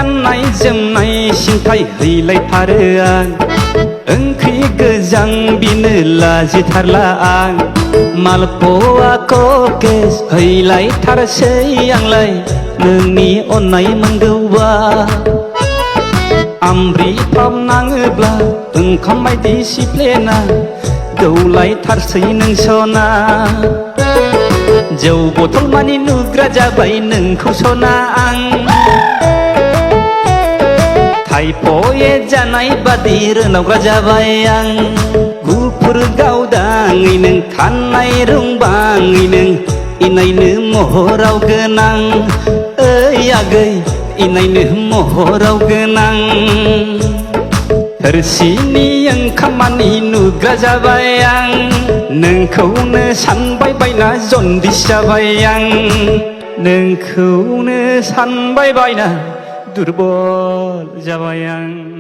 गाननाय जोमनाय सिन्थाय हैलायथारो आं ओंख्रि गोजां बिनो लाजिथारला आं मालपवा ककेस हैलायथारसै आंलाय नोंनि अननाय मोनगौबा आमब्रिफाव नाङोब्ला ओंखाम बायदि सिफ्लेना दौलायथारसै नों सना जौ बथल मानि नुग्रा जाबाय नोंखौ सना आं टाइफयड जानाय बादि रोनावग्रा जाबाय आं गुफुर गावदाङै नों खानाय रुंबाङै नों इनायनो महराव गोनां ओइ आगै इनायनो महराव गोनां थोरसिनि ओंखामानि नुग्रा जाबाय आं नोंखौनो सानबाय बायना जन्दिस जाबाय आं नोंखौनो सानबाय बायना दुरबल जाबाय आं।